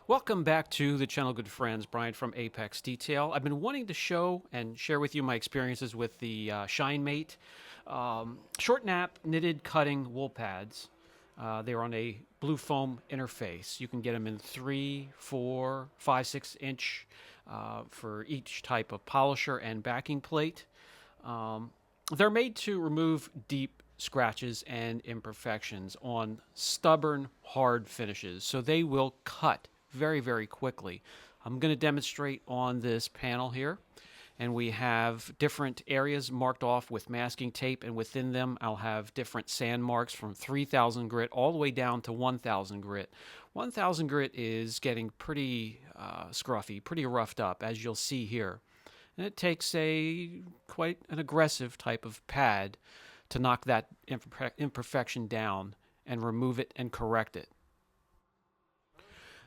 Welcome back to the channel, good friends. Brian from Apex Detail. I've been wanting to show and share with you my experiences with the ShineMate short nap knitted cutting wool pads. They're on a blue foam interface. You can get them in 3, 4, 5, 6 inch for each type of polisher and backing plate. They're made to remove deep scratches and imperfections on stubborn, hard finishes, so they will cut very, very quickly. I'm going to demonstrate on this panel here, and we have different areas marked off with masking tape, and within them I'll have different sand marks from 3000 grit all the way down to 1000 grit. 1000 grit is getting pretty scruffy, pretty roughed up, as you'll see here. And it takes quite an aggressive type of pad to knock that imperfection down and remove it and correct it.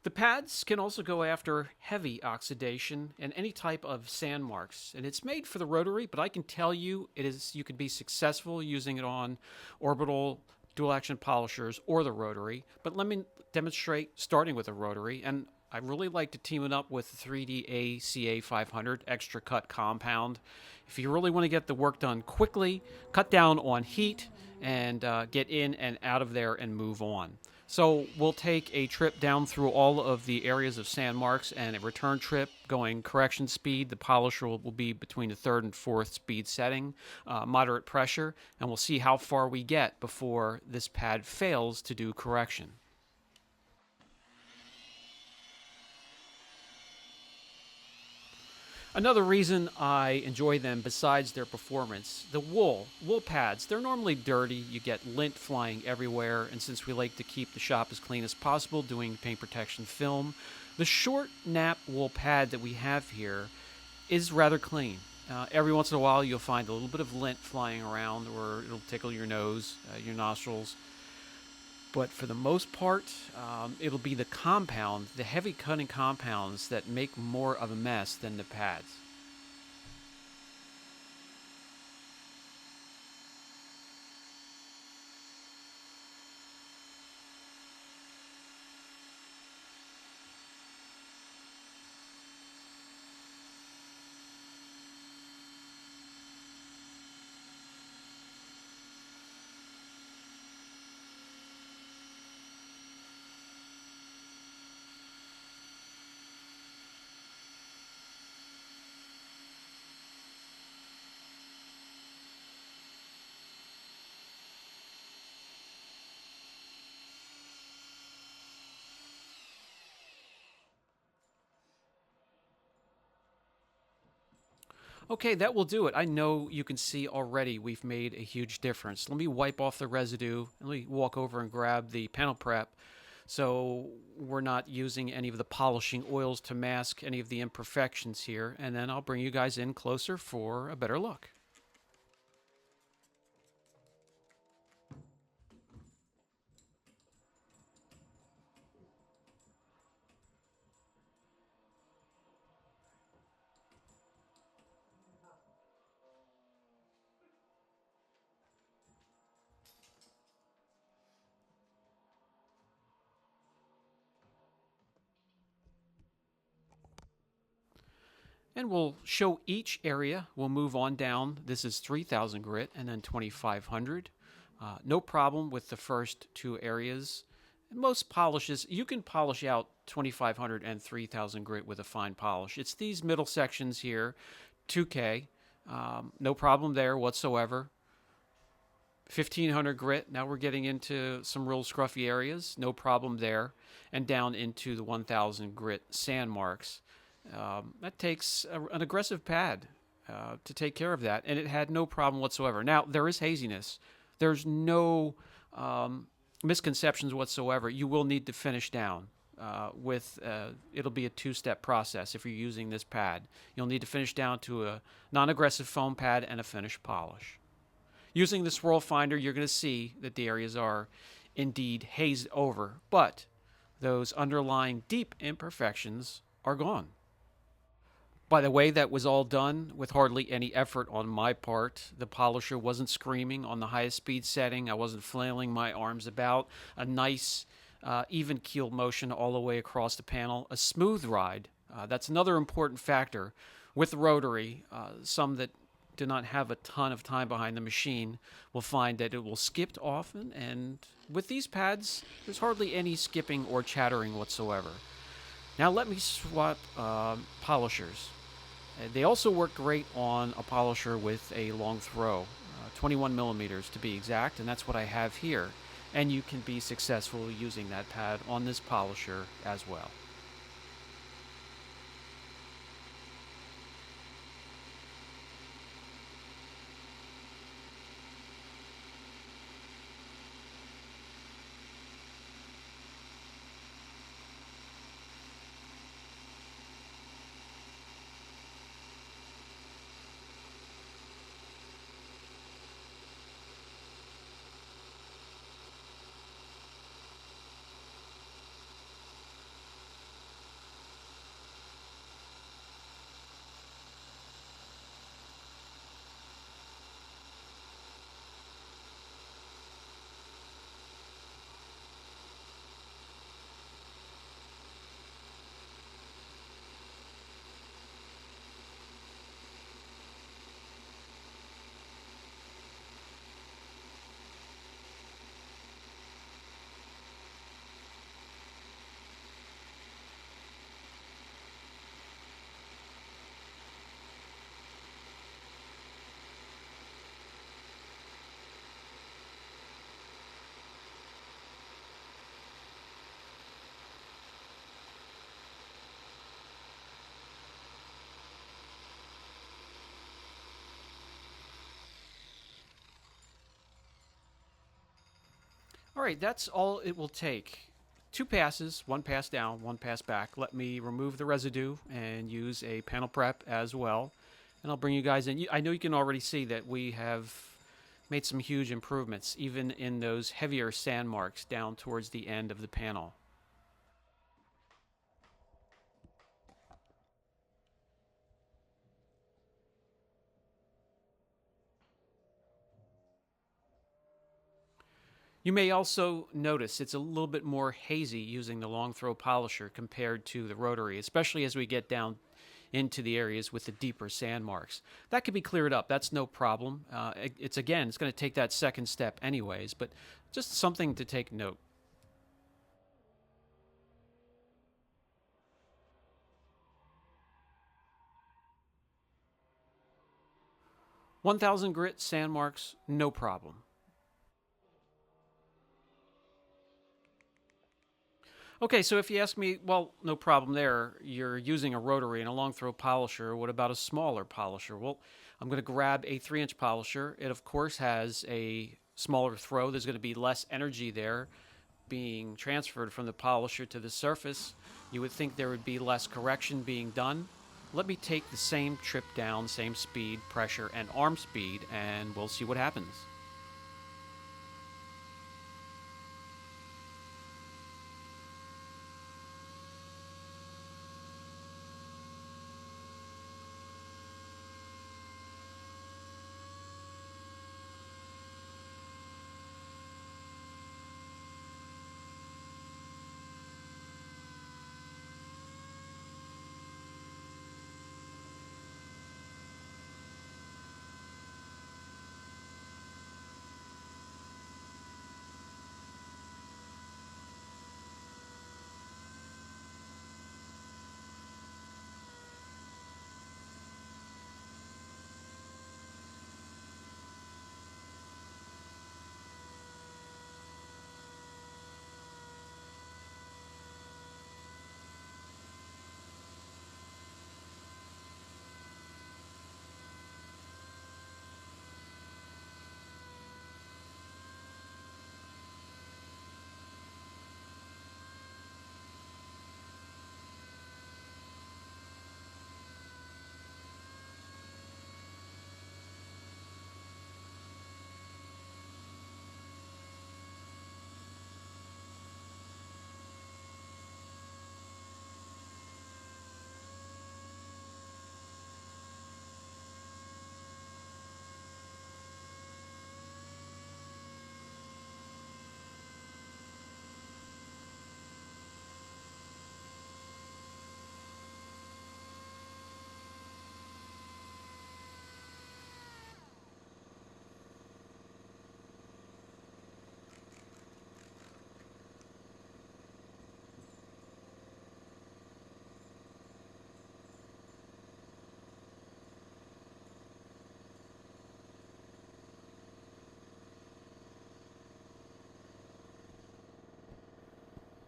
The pads can also go after heavy oxidation and any type of sand marks. And it's made for the rotary, but I can tell you you can be successful using it on orbital dual action polishers or the rotary. But let me demonstrate starting with a rotary. And I really like to team it up with 3D ACA 500 extra cut compound. If you really want to get the work done quickly, cut down on heat and get in and out of there and move on. So we'll take a trip down through all of the areas of sand marks and a return trip going correction speed. The polisher will be between the 3rd and 4th speed setting, moderate pressure, and we'll see how far we get before this pad fails to do correction. Another reason I enjoy them besides their performance, the wool pads, they're normally dirty. You get lint flying everywhere, and since we like to keep the shop as clean as possible doing paint protection film, the short nap wool pad that we have here is rather clean. Every once in a while you'll find a little bit of lint flying around, or it'll tickle your nose, your nostrils. But for the most part, it'll be the compound, the heavy cutting compounds that make more of a mess than the pads. Okay, that will do it. I know you can see already we've made a huge difference. Let me wipe off the residue. Let me walk over and grab the panel prep so we're not using any of the polishing oils to mask any of the imperfections here. And then I'll bring you guys in closer for a better look. And we'll show each area. We'll move on down. This is 3000 grit and then 2500. No problem with the first two areas. Most polishes, you can polish out 2500 and 3000 grit with a fine polish. It's these middle sections here, 2K, no problem there whatsoever. 1500 grit, now we're getting into some real scruffy areas, no problem there. And down into the 1000 grit sand marks. That takes an aggressive pad to take care of that, and it had no problem whatsoever. Now, there is haziness. There's no misconceptions whatsoever. You will need to finish down it'll be a 2-step process if you're using this pad. You'll need to finish down to a non-aggressive foam pad and a finish polish. Using the swirl finder, you're going to see that the areas are indeed hazed over, but those underlying deep imperfections are gone. By the way, that was all done with hardly any effort on my part. The polisher wasn't screaming on the highest speed setting. I wasn't flailing my arms about. A nice even keel motion all the way across the panel, a smooth ride. That's another important factor with the rotary. Some that do not have a ton of time behind the machine will find that it will skip often, and with these pads, there's hardly any skipping or chattering whatsoever. Now let me swap polishers. They also work great on a polisher with a long throw, 21 millimeters to be exact, and that's what I have here. And you can be successful using that pad on this polisher as well. All right, that's all it will take. Two passes, one pass down, one pass back. Let me remove the residue and use a panel prep as well. And I'll bring you guys in. I know you can already see that we have made some huge improvements, even in those heavier sand marks down towards the end of the panel. You may also notice it's a little bit more hazy using the long throw polisher compared to the rotary, especially as we get down into the areas with the deeper sand marks. That can be cleared up. That's no problem. It's again, it's going to take that second step anyways, but just something to take note. 1,000 grit sand marks, no problem. Okay, so if you ask me, well, no problem there. You're using a rotary and a long throw polisher. What about a smaller polisher? Well, I'm going to grab a 3-inch polisher. It, of course, has a smaller throw. There's going to be less energy there being transferred from the polisher to the surface. You would think there would be less correction being done. Let me take the same trip down, same speed, pressure, and arm speed, and we'll see what happens.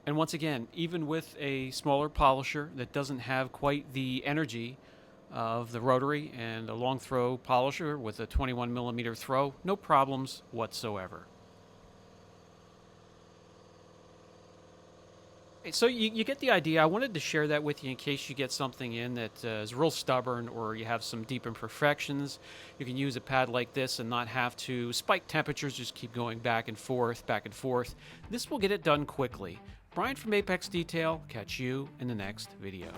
And once again, even with a smaller polisher that doesn't have quite the energy of the rotary and a long throw polisher with a 21 millimeter throw, no problems whatsoever. So you get the idea. I wanted to share that with you in case you get something in that is real stubborn or you have some deep imperfections. You can use a pad like this and not have to spike temperatures, just keep going back and forth, back and forth. This will get it done quickly. Brian from Apex Detail, catch you in the next video.